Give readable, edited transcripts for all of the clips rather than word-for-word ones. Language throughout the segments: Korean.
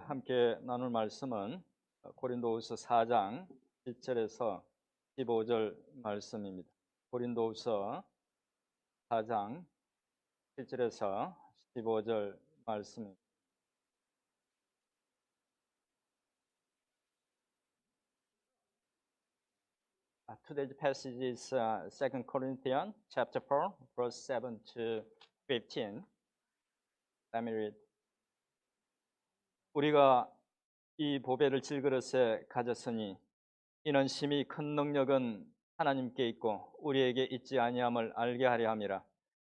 함께 나눌 말씀은 고린도후서 4장 1절에서 15절 말씀입니다. 고린도후서 4장 1절에서 15절 말씀입니다. Today's passage is 2 Corinthians chapter 4 verse 7 to 15. Let me read. 우리가 이 보배를 질그릇에 가졌으니 이는 심히 큰 능력은 하나님께 있고 우리에게 있지 아니함을 알게 하려 함이라.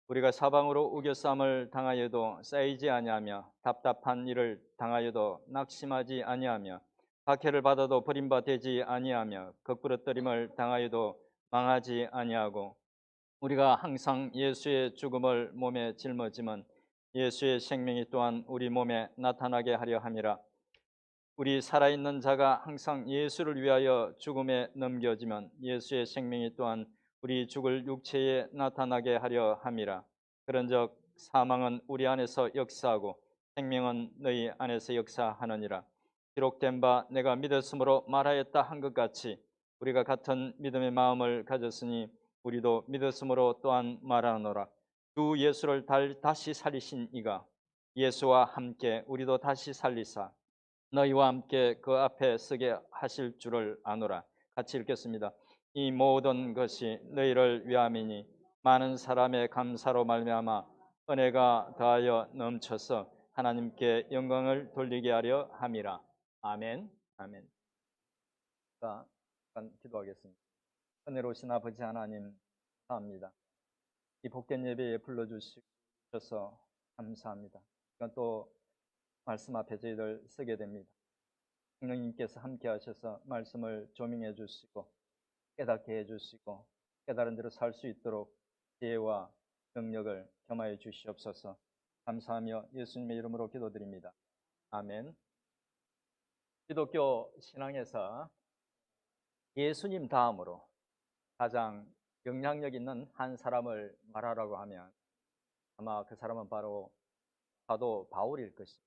우리가 사방으로 우겨쌈을 당하여도 쌓이지 아니하며 답답한 일을 당하여도 낙심하지 아니하며 박해를 받아도 버림바 되지 아니하며 거꾸러뜨림을 당하여도 망하지 아니하고 우리가 항상 예수의 죽음을 몸에 짊어지면 예수의 생명이 또한 우리 몸에 나타나게 하려 함이라. 우리 살아있는 자가 항상 예수를 위하여 죽음에 넘겨지면 예수의 생명이 또한 우리 죽을 육체에 나타나게 하려 함이라. 그런즉 사망은 우리 안에서 역사하고 생명은 너희 안에서 역사하느니라. 기록된 바 내가 믿었으므로 말하였다 한 것 같이 우리가 같은 믿음의 마음을 가졌으니 우리도 믿었으므로 또한 말하노라. 주 예수를 다시 살리신 이가 예수와 함께 우리도 다시 살리사 너희와 함께 그 앞에 서게 하실 줄을 아노라. 같이 읽겠습니다. 이 모든 것이 너희를 위함이니 많은 사람의 감사로 말미암아 은혜가 더하여 넘쳐서 하나님께 영광을 돌리게 하려 함이라. 아멘. 아멘. 자, 잠깐 기도하겠습니다. 은혜로우신 아버지 하나님 감사합니다. 이 복된 예배에 불러주셔서 감사합니다. 또 말씀 앞에 저희들 서게 됩니다. 성령님께서 함께 하셔서 말씀을 조명해 주시고 깨닫게 해 주시고 깨달은 대로 살 수 있도록 지혜와 능력을 겸하여 주시옵소서. 감사하며 예수님의 이름으로 기도드립니다. 아멘. 기독교 신앙에서 예수님 다음으로 가장 영향력 있는 한 사람을 말하라고 하면 아마 그 사람은 바로 사도 바울일 것입니다.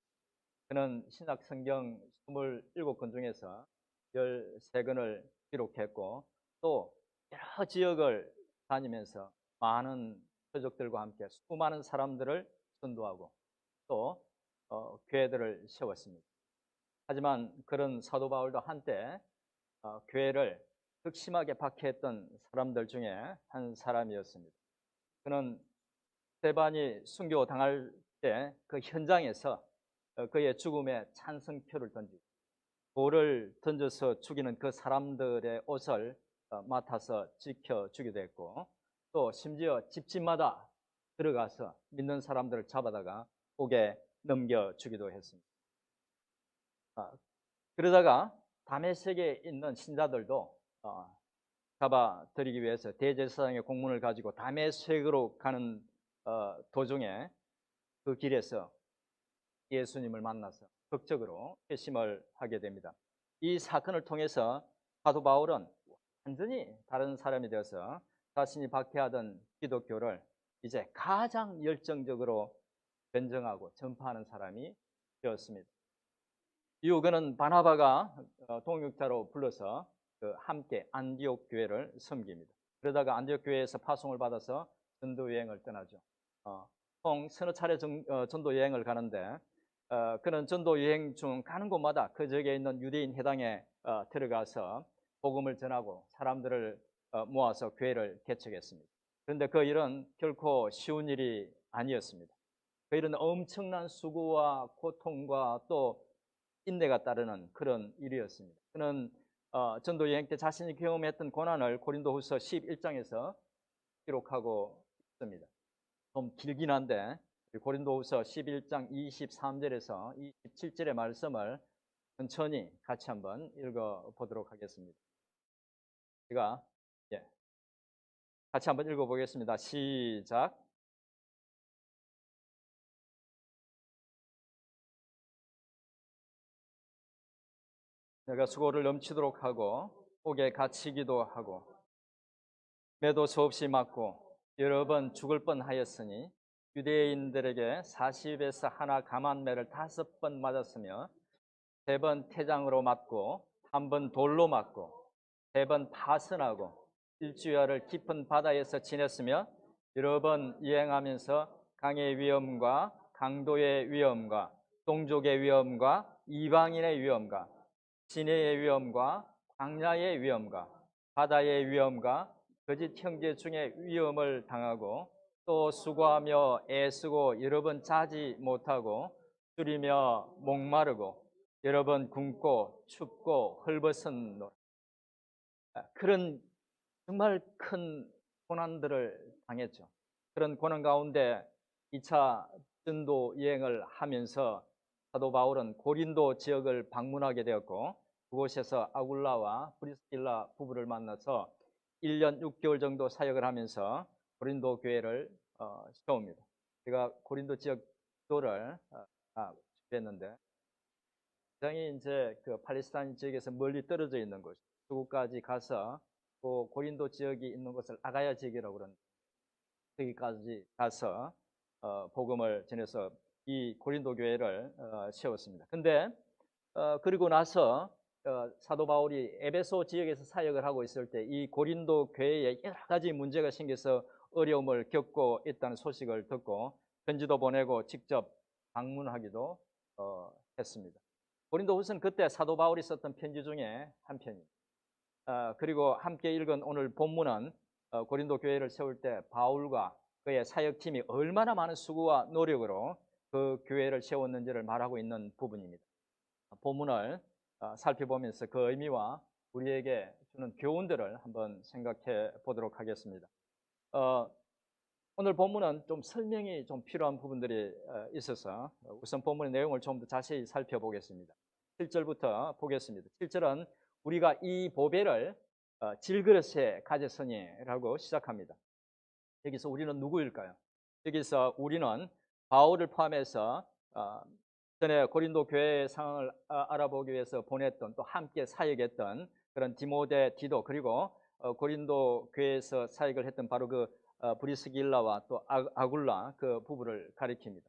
그는 신약 성경 27권 중에서 13권을 기록했고 또 여러 지역을 다니면서 많은 표적들과 함께 수많은 사람들을 전도하고 또 교회들을 세웠습니다. 하지만 그런 사도 바울도 한때 교회를 극심하게 박해했던 사람들 중에 한 사람이었습니다. 그는 스데반이 순교당할 때 그 현장에서 그의 죽음에 찬성표를 던지고 돌을 던져서 죽이는 그 사람들의 옷을 맡아서 지켜주기도 했고 또 심지어 집집마다 들어가서 믿는 사람들을 잡아다가 옥에 넘겨주기도 했습니다. 그러다가 다메섹에 있는 신자들도 잡아들이기 위해서 대제사장의 공문을 가지고 다메섹으로 가는 도중에 그 길에서 예수님을 만나서 극적으로 회심을 하게 됩니다. 이 사건을 통해서 사도 바울은 완전히 다른 사람이 되어서 자신이 박해하던 기독교를 이제 가장 열정적으로 변증하고 전파하는 사람이 되었습니다. 이후 그는 바나바가 동역자로 불러서 함께 안디옥 교회를 섬깁니다. 그러다가 안디옥 교회에서 파송을 받아서 전도 여행을 떠나죠. 총 서너 차례 전도 여행을 가는데 그는 전도 여행 중 가는 곳마다 그 지역에 있는 유대인 회당에 들어가서 복음을 전하고 사람들을 모아서 교회를 개척했습니다. 그런데 그 일은 결코 쉬운 일이 아니었습니다. 그 일은 엄청난 수고와 고통과 또 인내가 따르는 그런 일이었습니다. 그는 전도 여행 때 자신이 경험했던 고난을 고린도후서 11장에서 기록하고 있습니다. 좀 길긴 한데 고린도후서 11장 23절에서 27절의 말씀을 천천히 같이 한번 읽어보도록 하겠습니다. 제가 같이 한번 읽어보겠습니다. 시작. 내가 수고를 넘치도록 하고 옥에 갇히기도 하고 매도 수없이 맞고 여러 번 죽을 뻔하였으니 유대인들에게 40에서 하나 감한 매를 5번 맞았으며 3번 태장으로 맞고, 1번 돌로 맞고, 3번 파선하고, 일주일을 깊은 바다에서 지냈으며 여러 번 여행하면서 강의 위험과 강도의 위험과 동족의 위험과 이방인의 위험과 시내의 위험과 광야의 위험과 바다의 위험과 거짓 형제 중에 위험을 당하고 또 수고하며 애쓰고 여러 번 자지 못하고 줄이며 목마르고 여러 번 굶고 춥고 헐벗은 노 그런 정말 큰 고난들을 당했죠. 그런 고난 가운데 2차 전도 여행을 하면서 사도 바울은 고린도 지역을 방문하게 되었고 그곳에서 아굴라와 브리스길라 부부를 만나서 1년 6개월 정도 사역을 하면서 고린도 교회를 세웁니다. 제가 고린도 지역 도를 했는데 굉장히 이제 그 팔레스타인 지역에서 멀리 떨어져 있는 곳, 그곳까지 가서 그 고린도 지역이 있는 곳을 아가야 지역이라고 그러는데 거기까지 가서 복음을 전해서 이 고린도 교회를 세웠습니다. 근데 그리고 나서 사도 바울이 에베소 지역에서 사역을 하고 있을 때 이 고린도 교회에 여러 가지 문제가 생겨서 어려움을 겪고 있다는 소식을 듣고 편지도 보내고 직접 방문하기도 했습니다. 고린도후서는 그때 사도 바울이 썼던 편지 중에 한 편입니다. 그리고 함께 읽은 오늘 본문은 고린도 교회를 세울 때 바울과 그의 사역팀이 얼마나 많은 수고와 노력으로 그 교회를 세웠는지를 말하고 있는 부분입니다. 본문을 살펴보면서 그 의미와 우리에게 주는 교훈들을 한번 생각해 보도록 하겠습니다. 오늘 본문은 좀 설명이 좀 필요한 부분들이 있어서 우선 본문의 내용을 좀 더 자세히 살펴보겠습니다. 7절부터 보겠습니다. 7절은 우리가 이 보배를 질그릇에 가졌으니라고 시작합니다. 여기서 우리는 누구일까요? 여기서 우리는 바울을 포함해서 전에 고린도 교회의 상황을 알아보기 위해서 보냈던 또 함께 사역했던 그런 디모데, 디도 그리고 고린도 교회에서 사역을 했던 바로 그 브리스길라와 또 아굴라 그 부부를 가리킵니다.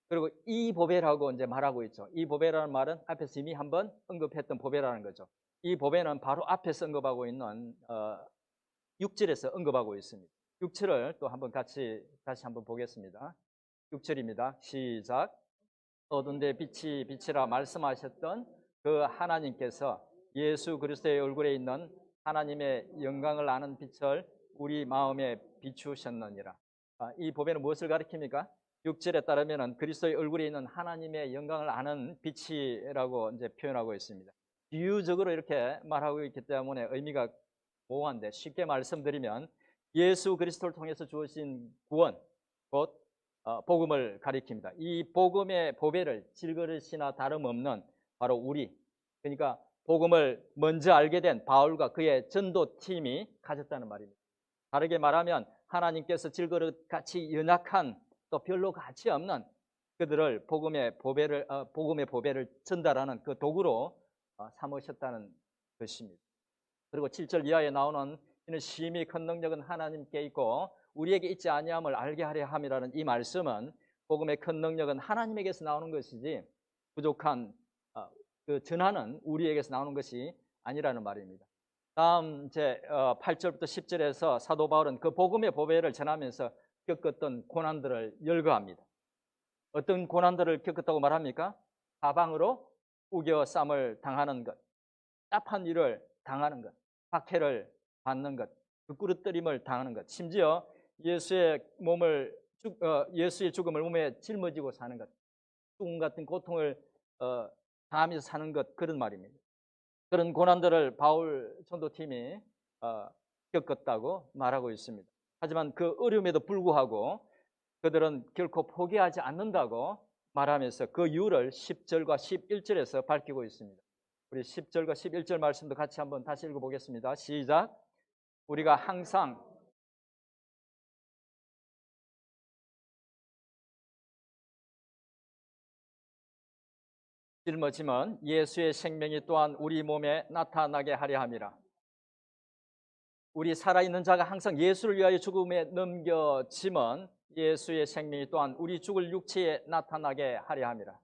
그리고 이 보배라고 이제 말하고 있죠. 이 보배라는 말은 앞에서 이미 한번 언급했던 보배라는 거죠. 이 보배는 바로 앞에서 언급하고 있는 6절에서 언급하고 있습니다. 6절을 또 한번 다시 한번 보겠습니다. 6절입니다. 시작. 어두운 데 빛이 빛이라 말씀하셨던 그 하나님께서 예수 그리스도의 얼굴에 있는 하나님의 영광을 아는 빛을 우리 마음에 비추셨느니라. 이 보배는 무엇을 가리킵니까? 6절에 따르면 그리스도의 얼굴에 있는 하나님의 영광을 아는 빛이라고 이제 표현하고 있습니다. 비유적으로 이렇게 말하고 있기 때문에 의미가 모호한데 쉽게 말씀드리면 예수 그리스도를 통해서 주어진 구원, 곧 복음을 가리킵니다. 이 복음의 보배를 질그릇이나 다름없는 바로 우리, 그러니까 복음을 먼저 알게 된 바울과 그의 전도팀이 가졌다는 말입니다. 다르게 말하면 하나님께서 질그릇같이 연약한 또 별로 가치 없는 그들을 복음의 보배를 전달하는 그 도구로 삼으셨다는 것입니다. 그리고 7절 이하에 나오는 이는 심히 큰 능력은 하나님께 있고 우리에게 있지 아니함을 알게 하려 함이라는 이 말씀은 복음의 큰 능력은 하나님에게서 나오는 것이지 부족한 그 전하는 우리에게서 나오는 것이 아니라는 말입니다. 다음 이제 8절부터 10절에서 사도 바울은 그 복음의 보배를 전하면서 겪었던 고난들을 열거합니다. 어떤 고난들을 겪었다고 말합니까? 사방으로 우겨쌈을 당하는 것, 짭한 일을 당하는 것, 박해를 받는 것, 부끄러뜨림을 당하는 것, 심지어 예수의 죽음을 몸에 짊어지고 사는 것, 죽음 같은 고통을 당하면서 사는 것, 그런 말입니다. 그런 고난들을 바울 전도팀이 겪었다고 말하고 있습니다. 하지만 그 어려움에도 불구하고 그들은 결코 포기하지 않는다고 말하면서 그 이유를 10절과 11절에서 밝히고 있습니다. 우리 10절과 11절 말씀도 같이 한번 다시 읽어보겠습니다. 시작. 우리가 항상 짊어짐은 예수의 생명이 또한 우리 몸에 나타나게 하려 함이라. 우리 살아있는 자가 항상 예수를 위하여 죽음에 넘겨짐은 예수의 생명이 또한 우리 죽을 육체에 나타나게 하려 함이라.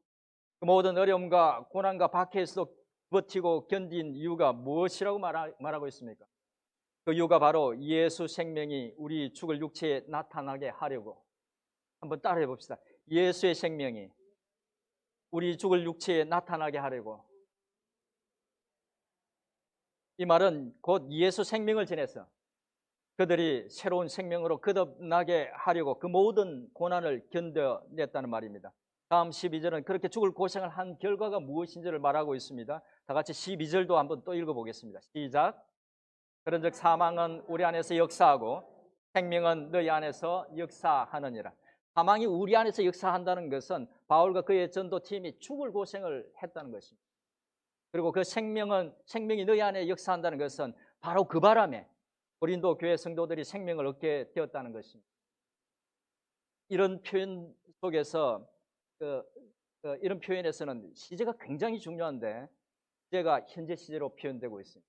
그 모든 어려움과 고난과 박해에서도 버티고 견딘 이유가 무엇이라고 말하고 있습니까? 그 이유가 바로 예수 생명이 우리 죽을 육체에 나타나게 하려고. 한번 따라해 봅시다. 예수의 생명이 우리 죽을 육체에 나타나게 하려고. 이 말은 곧 예수 생명을 전해서 그들이 새로운 생명으로 거듭나게 하려고 그 모든 고난을 견뎌냈다는 말입니다. 다음 12절은 그렇게 죽을 고생을 한 결과가 무엇인지를 말하고 있습니다. 다 같이 12절도 한번 또 읽어보겠습니다. 시작. 그런즉 사망은 우리 안에서 역사하고 생명은 너희 안에서 역사하느니라. 사망이 우리 안에서 역사한다는 것은 바울과 그의 전도팀이 죽을 고생을 했다는 것입니다. 그리고 그 생명이 너희 안에 역사한다는 것은 바로 그 바람에 고린도 교회 성도들이 생명을 얻게 되었다는 것입니다. 이런 표현 속에서 이런 표현에서는 시제가 굉장히 중요한데 시제가 현재 시제로 표현되고 있습니다.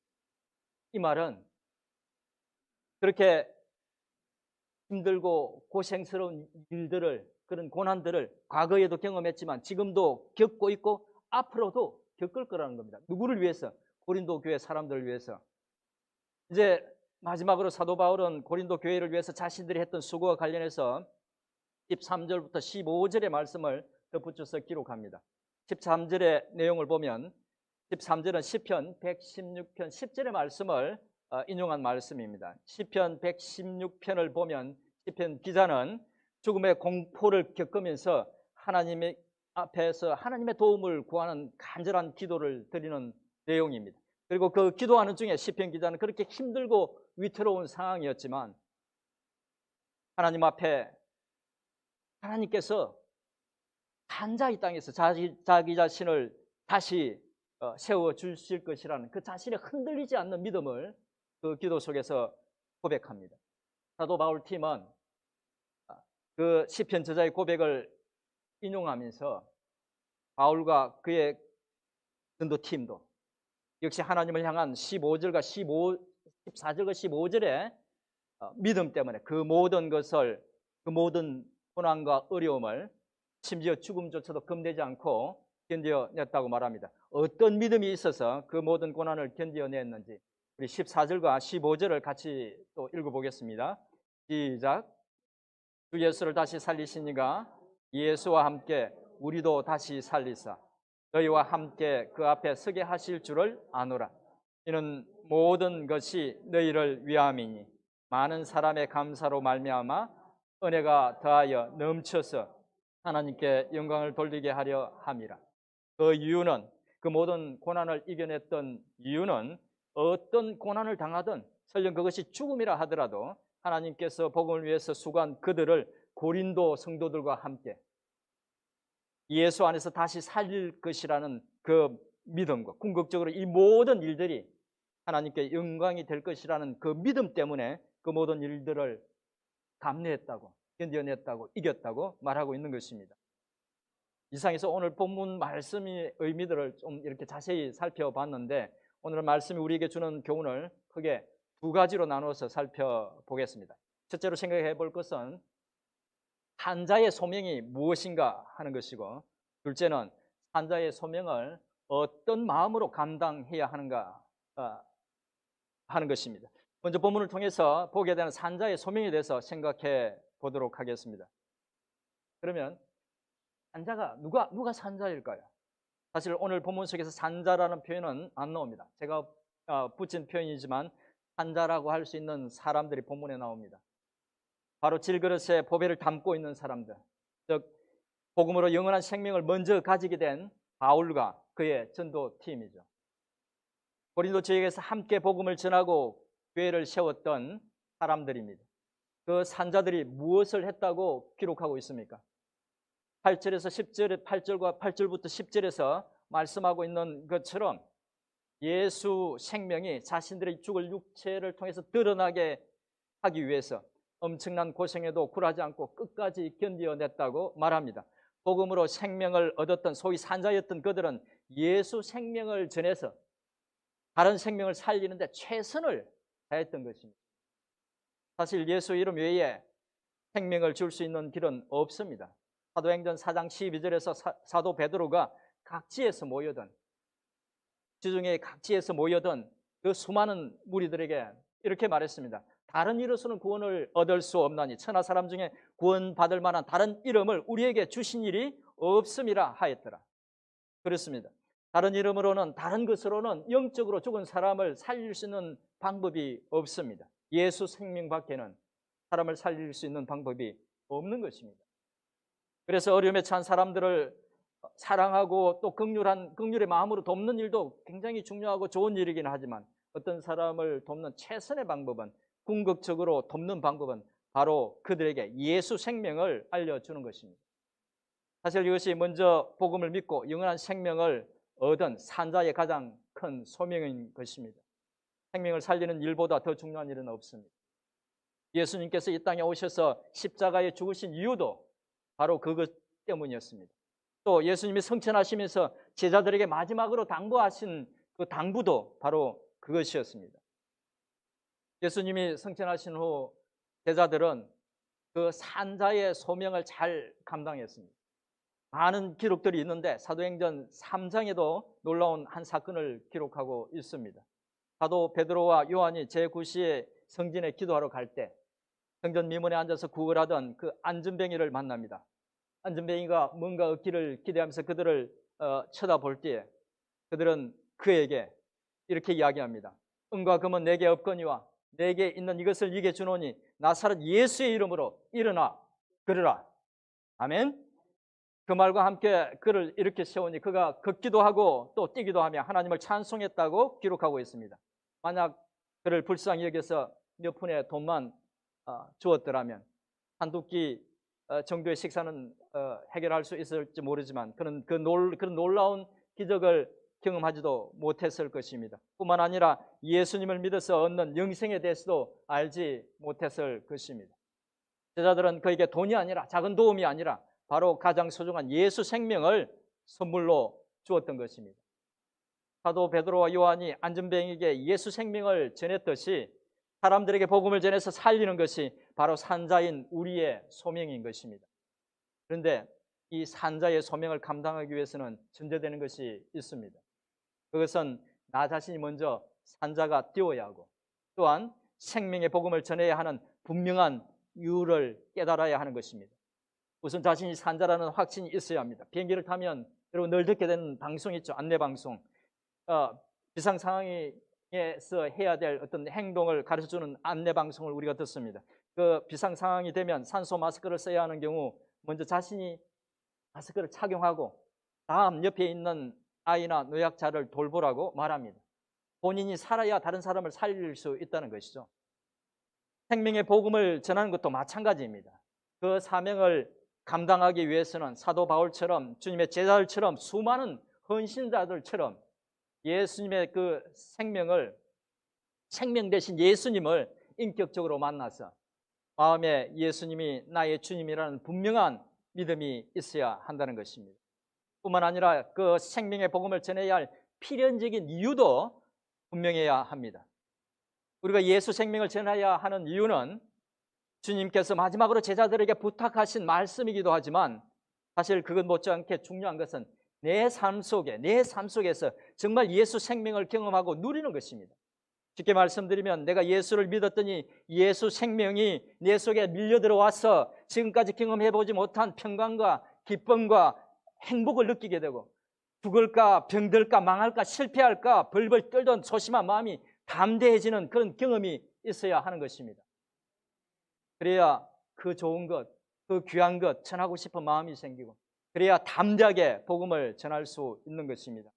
이 말은 그렇게 힘들고 고생스러운 일들을, 그런 고난들을 과거에도 경험했지만 지금도 겪고 있고 앞으로도 겪을 거라는 겁니다. 누구를 위해서? 고린도 교회 사람들을 위해서. 이제 마지막으로 사도 바울은 고린도 교회를 위해서 자신들이 했던 수고와 관련해서 13절부터 15절의 말씀을 덧붙여서 기록합니다. 13절의 내용을 보면 13절은 시편 116편 10절의 말씀을 인용한 말씀입니다. 시편 116편을 보면 시편 기자는 죽음의 공포를 겪으면서 하나님의 앞에서 하나님의 도움을 구하는 간절한 기도를 드리는 내용입니다. 그리고 그 기도하는 중에 시편 기자는 그렇게 힘들고 위태로운 상황이었지만 하나님 앞에 하나님께서 한자 이 땅에서 자기 자신을 다시 세워주실 것이라는 그 자신의 흔들리지 않는 믿음을 그 기도 속에서 고백합니다. 사도 바울 팀은 그 시편 저자의 고백을 인용하면서 바울과 그의 전도팀도 역시 하나님을 향한 14절과 15절의 믿음 때문에 그 모든 것을, 그 모든 고난과 어려움을 심지어 죽음조차도 겁내지 않고 견뎌냈다고 말합니다. 어떤 믿음이 있어서 그 모든 고난을 견뎌냈는지 우리 14절과 15절을 같이 또 읽어보겠습니다. 시작. 주 예수를 다시 살리시니가 예수와 함께 우리도 다시 살리사 너희와 함께 그 앞에 서게 하실 줄을 아노라. 이는 모든 것이 너희를 위함이니 많은 사람의 감사로 말미암아 은혜가 더하여 넘쳐서 하나님께 영광을 돌리게 하려 함이라. 그 이유는, 그 모든 고난을 이겨냈던 이유는 어떤 고난을 당하든 설령 그것이 죽음이라 하더라도 하나님께서 복음을 위해서 수고한 그들을 고린도 성도들과 함께 예수 안에서 다시 살릴 것이라는 그 믿음과 궁극적으로 이 모든 일들이 하나님께 영광이 될 것이라는 그 믿음 때문에 그 모든 일들을 감내했다고, 견뎌냈다고, 이겼다고 말하고 있는 것입니다. 이상에서 오늘 본문 말씀의 의미들을 좀 이렇게 자세히 살펴봤는데 오늘 말씀이 우리에게 주는 교훈을 크게 두 가지로 나누어서 살펴보겠습니다. 첫째로 생각해 볼 것은 산자의 소명이 무엇인가 하는 것이고, 둘째는 산자의 소명을 어떤 마음으로 감당해야 하는가 하는 것입니다. 먼저 본문을 통해서 보게 되는 산자의 소명에 대해서 생각해 보도록 하겠습니다. 그러면 산자가 누가 산자일까요? 사실 오늘 본문 속에서 산자라는 표현은 안 나옵니다. 제가 붙인 표현이지만 산자라고 할 수 있는 사람들이 본문에 나옵니다. 바로 질그릇에 보배를 담고 있는 사람들, 즉 복음으로 영원한 생명을 먼저 가지게 된 바울과 그의 전도팀이죠. 고린도 지역에서 함께 복음을 전하고 교회를 세웠던 사람들입니다. 그 산자들이 무엇을 했다고 기록하고 있습니까? 8절에서 10절에 8절부터 10절에서 말씀하고 있는 것처럼 예수 생명이 자신들의 죽을 육체를 통해서 드러나게 하기 위해서 엄청난 고생에도 굴하지 않고 끝까지 견뎌냈다고 말합니다. 복음으로 생명을 얻었던 소위 산자였던 그들은 예수 생명을 전해서 다른 생명을 살리는데 최선을 다했던 것입니다. 사실 예수 이름 외에 생명을 줄 수 있는 길은 없습니다. 사도행전 4장 12절에서 사도 베드로가 각지에서 모여든, 지중해 각지에서 모여든 그 수많은 무리들에게 이렇게 말했습니다. 다른 이로서는 구원을 얻을 수 없나니 천하 사람 중에 구원받을 만한 다른 이름을 우리에게 주신 일이 없음이라 하였더라. 그렇습니다. 다른 이름으로는, 다른 것으로는 영적으로 죽은 사람을 살릴 수 있는 방법이 없습니다. 예수 생명밖에는 사람을 살릴 수 있는 방법이 없는 것입니다. 그래서 어려움에 처한 사람들을 사랑하고 또 긍휼의 마음으로 돕는 일도 굉장히 중요하고 좋은 일이긴 하지만, 어떤 사람을 돕는 최선의 방법은, 궁극적으로 돕는 방법은 바로 그들에게 예수 생명을 알려주는 것입니다. 사실 이것이 먼저 복음을 믿고 영원한 생명을 얻은 산자의 가장 큰 소명인 것입니다. 생명을 살리는 일보다 더 중요한 일은 없습니다. 예수님께서 이 땅에 오셔서 십자가에 죽으신 이유도 바로 그것 때문이었습니다. 또 예수님이 성천하시면서 제자들에게 마지막으로 당부하신 그 당부도 바로 그것이었습니다. 예수님이 성천하신 후 제자들은 그 산자의 소명을 잘 감당했습니다. 많은 기록들이 있는데 사도행전 3장에도 놀라운 한 사건을 기록하고 있습니다. 사도 베드로와 요한이 제9시에 성전에 기도하러 갈 때 성전 미문에 앉아서 구걸하던 그 안전뱅이를 만납니다. 안전뱅이가 뭔가 얻기를 기대하면서 그들을 쳐다볼 때에 그들은 그에게 이렇게 이야기합니다. 은과 금은 내게 없거니와 내게 있는 이것을 네게 주노니 나사렛 예수의 이름으로 일어나 걸으라. 아멘. 그 말과 함께 그를 이렇게 세우니 그가 걷기도 하고 또 뛰기도 하며 하나님을 찬송했다고 기록하고 있습니다. 만약 그를 불쌍히 여겨서 몇 푼의 돈만 주었더라면 한두 끼 정도의 식사는 해결할 수 있을지 모르지만 그런 놀라운 기적을 경험하지도 못했을 것입니다. 뿐만 아니라 예수님을 믿어서 얻는 영생에 대해서도 알지 못했을 것입니다. 제자들은 그에게 돈이 아니라, 작은 도움이 아니라 바로 가장 소중한 예수 생명을 선물로 주었던 것입니다. 사도 베드로와 요한이 안전뱅이에게 예수 생명을 전했듯이 사람들에게 복음을 전해서 살리는 것이 바로 산자인 우리의 소명인 것입니다. 그런데 이 산자의 소명을 감당하기 위해서는 전제되는 것이 있습니다. 그것은 나 자신이 먼저 산자가 되어야 하고, 또한 생명의 복음을 전해야 하는 분명한 이유를 깨달아야 하는 것입니다. 우선 자신이 산자라는 확신이 있어야 합니다. 비행기를 타면 여러분 늘 듣게 되는 방송 있죠. 안내방송. 비상 상황에서 해야 될 어떤 행동을 가르쳐주는 안내방송을 우리가 듣습니다. 그 비상 상황이 되면 산소 마스크를 써야 하는 경우 먼저 자신이 마스크를 착용하고 다음 옆에 있는 아이나 노약자를 돌보라고 말합니다. 본인이 살아야 다른 사람을 살릴 수 있다는 것이죠. 생명의 복음을 전하는 것도 마찬가지입니다. 그 사명을 감당하기 위해서는 사도 바울처럼, 주님의 제자들처럼, 수많은 헌신자들처럼 예수님의 그 생명 대신 예수님을 인격적으로 만나서 마음에 예수님이 나의 주님이라는 분명한 믿음이 있어야 한다는 것입니다. 뿐만 아니라 그 생명의 복음을 전해야 할 필연적인 이유도 분명해야 합니다. 우리가 예수 생명을 전해야 하는 이유는 주님께서 마지막으로 제자들에게 부탁하신 말씀이기도 하지만, 사실 그것 못지않게 중요한 것은 내 삶 속에서 정말 예수 생명을 경험하고 누리는 것입니다. 쉽게 말씀드리면 내가 예수를 믿었더니 예수 생명이 내 속에 밀려 들어와서 지금까지 경험해보지 못한 평강과 기쁨과 행복을 느끼게 되고, 죽을까 병들까 망할까 실패할까 벌벌 떨던 소심한 마음이 담대해지는 그런 경험이 있어야 하는 것입니다. 그래야 그 좋은 것, 그 귀한 것 전하고 싶은 마음이 생기고, 그래야 담대하게 복음을 전할 수 있는 것입니다.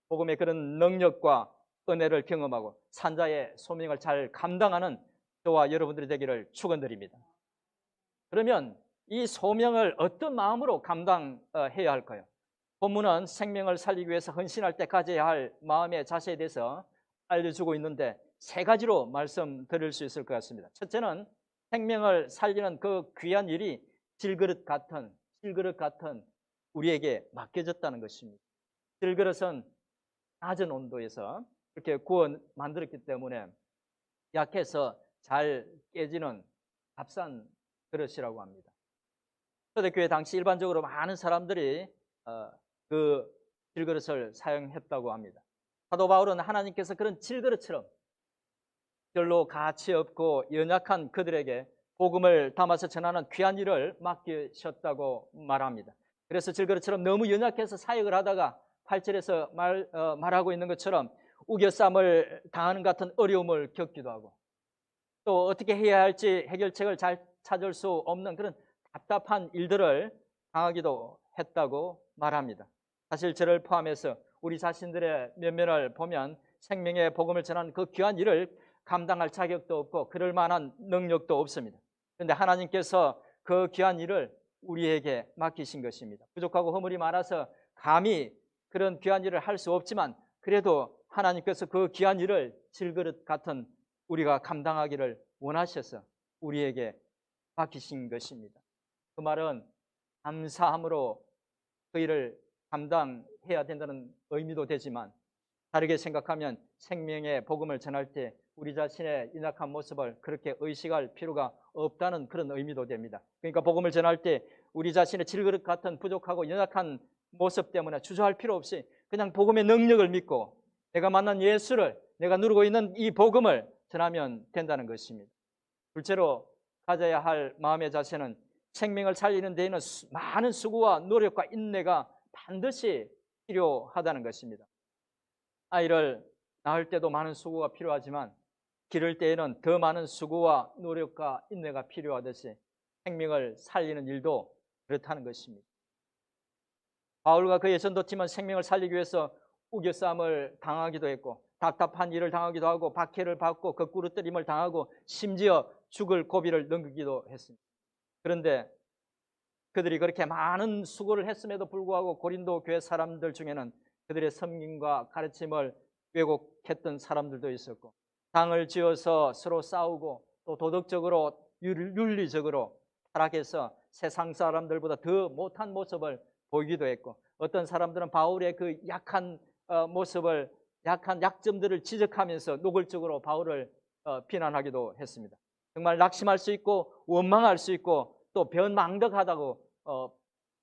복음의 그런 능력과 은혜를 경험하고 산자의 소명을 잘 감당하는 저와 여러분들이 되기를 축원드립니다. 그러면 이 소명을 어떤 마음으로 감당해야 할까요? 본문은 생명을 살리기 위해서 헌신할 때 가져야 할 마음의 자세에 대해서 알려주고 있는데 세 가지로 말씀드릴 수 있을 것 같습니다. 첫째는 생명을 살리는 그 귀한 일이 질그릇 같은 우리에게 맡겨졌다는 것입니다. 질그릇은 낮은 온도에서 이렇게 구워 만들었기 때문에 약해서 잘 깨지는 값싼 그릇이라고 합니다. 초대교회 당시 일반적으로 많은 사람들이 그 질그릇을 사용했다고 합니다. 사도 바울은 하나님께서 그런 질그릇처럼 별로 가치 없고 연약한 그들에게 복음을 담아서 전하는 귀한 일을 맡기셨다고 말합니다. 그래서 질그릇처럼 너무 연약해서 사역을 하다가 8절에서 말하고 있는 것처럼 우겨쌈을 당하는 같은 어려움을 겪기도 하고, 또 어떻게 해야 할지 해결책을 잘 찾을 수 없는 그런 답답한 일들을 당하기도 했다고 말합니다. 사실 저를 포함해서 우리 자신들의 면면을 보면 생명의 복음을 전하는 그 귀한 일을 감당할 자격도 없고 그럴 만한 능력도 없습니다. 그런데 하나님께서 그 귀한 일을 우리에게 맡기신 것입니다. 부족하고 허물이 많아서 감히 그런 귀한 일을 할 수 없지만, 그래도 하나님께서 그 귀한 일을 질그릇 같은 우리가 감당하기를 원하셔서 우리에게 맡기신 것입니다. 그 말은 감사함으로 그 일을 감당해야 된다는 의미도 되지만, 다르게 생각하면 생명의 복음을 전할 때 우리 자신의 연약한 모습을 그렇게 의식할 필요가 없다는 그런 의미도 됩니다. 그러니까 복음을 전할 때 우리 자신의 질그릇 같은 부족하고 연약한 모습 때문에 주저할 필요 없이 그냥 복음의 능력을 믿고 내가 만난 예수를, 내가 누리고 있는 이 복음을 전하면 된다는 것입니다. 둘째로 가져야 할 마음의 자세는 생명을 살리는 데에는 많은 수고와 노력과 인내가 반드시 필요하다는 것입니다. 아이를 낳을 때도 많은 수고가 필요하지만 기를 때에는 더 많은 수고와 노력과 인내가 필요하듯이 생명을 살리는 일도 그렇다는 것입니다. 바울과 그의 전도팀은 생명을 살리기 위해서 우겨쌈을 당하기도 했고 답답한 일을 당하기도 하고 박해를 받고 거꾸로뜨림을 당하고 심지어 죽을 고비를 넘기기도 했습니다. 그런데 그들이 그렇게 많은 수고를 했음에도 불구하고 고린도 교회 사람들 중에는 그들의 섬김과 가르침을 왜곡했던 사람들도 있었고, 당을 지어서 서로 싸우고 또 도덕적으로 윤리적으로 타락해서 세상 사람들보다 더 못한 모습을 보이기도 했고, 어떤 사람들은 바울의 그 약한 모습을, 약한 약점들을 지적하면서 노골적으로 바울을 비난하기도 했습니다. 정말 낙심할 수 있고 원망할 수 있고 또 변망덕하다고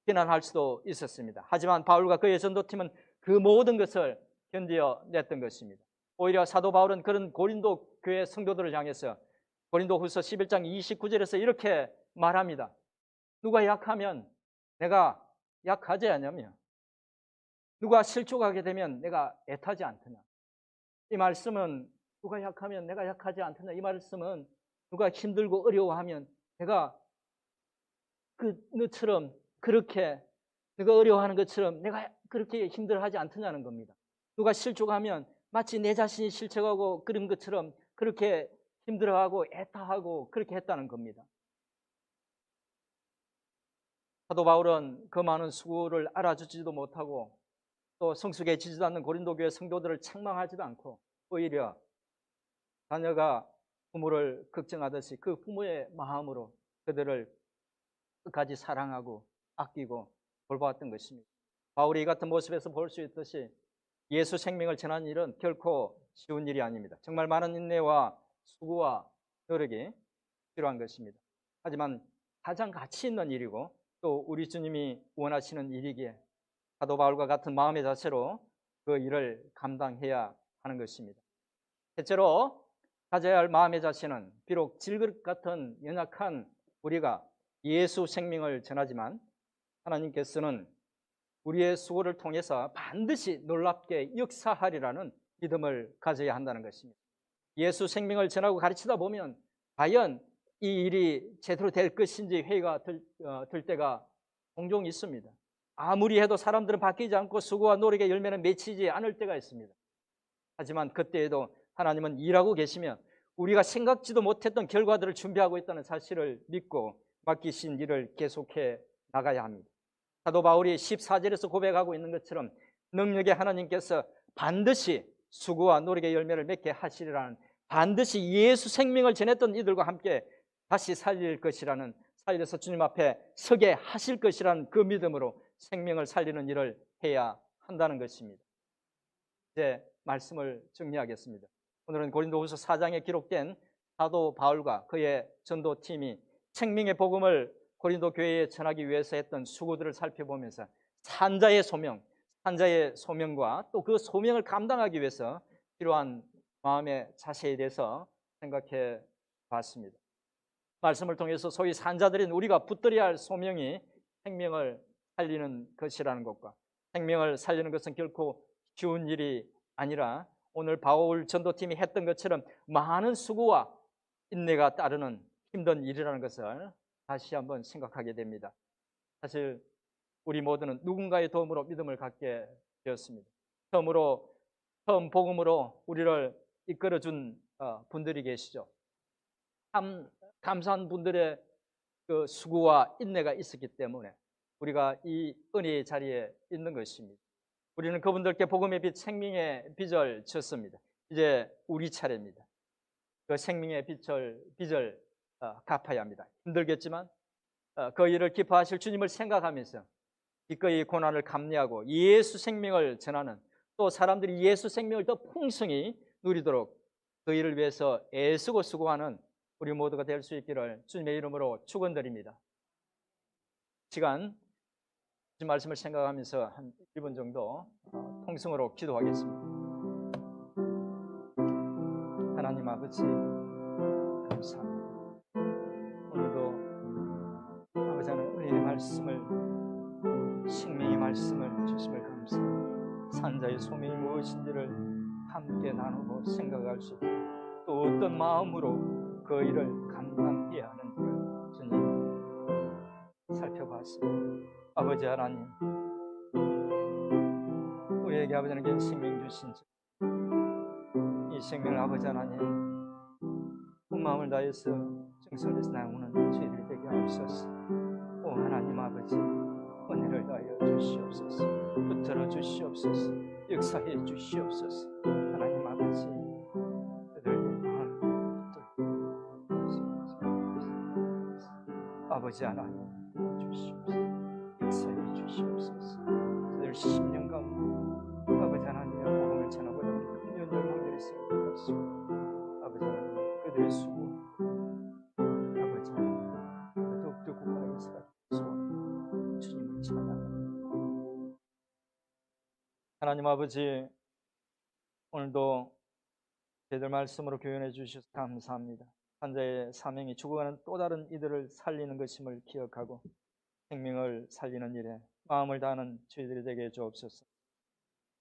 비난할 수도 있었습니다. 하지만 바울과 그의 전도팀은 그 모든 것을 견뎌냈던 것입니다. 오히려 사도 바울은 그런 고린도 교회 성도들을 향해서 고린도후서 11장 29절에서 이렇게 말합니다. 누가 약하면 내가 약하지 않냐며, 누가 실족하게 되면 내가 애타지 않더냐. 이 말씀은 누가 약하면 내가 약하지 않더냐, 이 말씀은 누가 힘들고 어려워하면 내가 너처럼 그렇게 내가 어려워하는 것처럼 내가 그렇게 힘들어하지 않더냐는 겁니다. 누가 실족하면 마치 내 자신이 실족하고 그런 것처럼 그렇게 힘들어하고 애타하고 그렇게 했다는 겁니다. 사도 바울은 그 많은 수고를 알아주지도 못하고 또 성숙해지지도 않는 고린도 교회 성도들을 책망하지도 않고 오히려 자녀가 부모를 걱정하듯이 그 부모의 마음으로 그들을 끝까지 사랑하고 아끼고 돌보았던 것입니다. 바울이 이 같은 모습에서 볼 수 있듯이 예수 생명을 전하는 일은 결코 쉬운 일이 아닙니다. 정말 많은 인내와 수고와 노력이 필요한 것입니다. 하지만 가장 가치 있는 일이고 또 우리 주님이 원하시는 일이기에 사도 바울과 같은 마음의 자세로 그 일을 감당해야 하는 것입니다. 셋째로 가져야 할 마음의 자세는 비록 질그릇 같은 연약한 우리가 예수 생명을 전하지만 하나님께서는 우리의 수고를 통해서 반드시 놀랍게 역사하리라는 믿음을 가져야 한다는 것입니다. 예수 생명을 전하고 가르치다 보면 과연 이 일이 제대로 될 것인지 회의가 들 때가 종종 있습니다. 아무리 해도 사람들은 바뀌지 않고 수고와 노력의 열매는 맺히지 않을 때가 있습니다. 하지만 그때에도 하나님은 일하고 계시며 우리가 생각지도 못했던 결과들을 준비하고 있다는 사실을 믿고 맡기신 일을 계속해 나가야 합니다. 사도 바울이 14절에서 고백하고 있는 것처럼 능력의 하나님께서 반드시 수고와 노력의 열매를 맺게 하시리라는, 반드시 예수 생명을 전했던 이들과 함께 다시 살릴 것이라는, 살려서 주님 앞에 서게 하실 것이라는 그 믿음으로 생명을 살리는 일을 해야 한다는 것입니다. 이제 말씀을 정리하겠습니다. 오늘은 고린도후서 4장에 기록된 사도 바울과 그의 전도팀이 생명의 복음을 고린도 교회에 전하기 위해서 했던 수고들을 살펴보면서 산자의 소명, 산자의 소명과 또 그 소명을 감당하기 위해서 필요한 마음의 자세에 대해서 생각해 봤습니다. 말씀을 통해서 소위 산자들인 우리가 붙들어야 할 소명이 생명을 살리는 것이라는 것과, 생명을 살리는 것은 결코 쉬운 일이 아니라 오늘 바울 전도팀이 했던 것처럼 많은 수고와 인내가 따르는 힘든 일이라는 것을 다시 한번 생각하게 됩니다. 사실 우리 모두는 누군가의 도움으로 믿음을 갖게 되었습니다. 처음 복음으로 우리를 이끌어준 분들이 계시죠. 참 감사한 분들의 그 수고와 인내가 있었기 때문에 우리가 이 은혜의 자리에 있는 것입니다. 우리는 그분들께 복음의 빛, 생명의 빚을 졌습니다. 이제 우리 차례입니다. 그 생명의 빚을 갚아야 합니다. 힘들겠지만 그 일을 기뻐하실 주님을 생각하면서 기꺼이 고난을 감내하고 예수 생명을 전하는, 또 사람들이 예수 생명을 더 풍성히 누리도록 그 일을 위해서 애쓰고 수고하는 우리 모두가 될 수 있기를 주님의 이름으로 축원드립니다. 시간 이 말씀을 생각하면서 한 1분 정도 통성으로 기도하겠습니다. 하나님 아버지, 감사합니다. 오늘도 아버지 하나님 은혜의 말씀을, 생명의 말씀을 주심을 감사합니다. 산자의 소명이 무엇인지를 함께 나누고 생각할 수 있고, 또 어떤 마음으로 그 일을 감당해야 하는지를 주님 살펴봤습니다. 아버지 하나님, 우리에게 아버지 하나님 생명 주신 이 생명을 아버지 하나님 온 마음을 다해서 정성에서 나오는 저희들이 되게 하옵소서. 오 하나님 아버지, 은혜를 다하여 주시옵소서. 붙들어 주시옵소서. 역사해 주시옵소서. 하나님 아버지, 그들의 마음을 붙들어 아버지 하나님 주시옵소서. 역사해 주시옵소서. 그들 10년 가운데 아버지 하나님의 복음을 전하고자 하는 큰 열망들이 있음을 받으시고, 아버지 하나님 그들의 수고, 아버지 하나님 더욱더 국가에서 소원 주님을 찬양합니다. 하나님 아버지, 오늘도 저희들 말씀으로 교훈해 주셔서 감사합니다. 산자의 사명이 죽어가는 또 다른 이들을 살리는 것임을 기억하고 생명을 살리는 일에 마음을 다하는 저희들이 되게 해 주옵소서.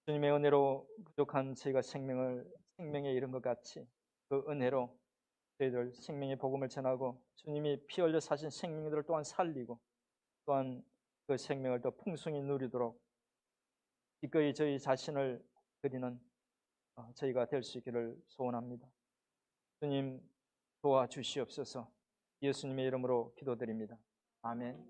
주님의 은혜로 부족한 저희가 생명에 이른 것 같이 그 은혜로 저희들 생명의 복음을 전하고 주님이 피 흘려 사신 생명들을 또한 살리고 또한 그 생명을 더 풍성히 누리도록 기꺼이 저희 자신을 드리는 저희가 될 수 있기를 소원합니다. 주님 도와주시옵소서. 예수님의 이름으로 기도드립니다. 아멘.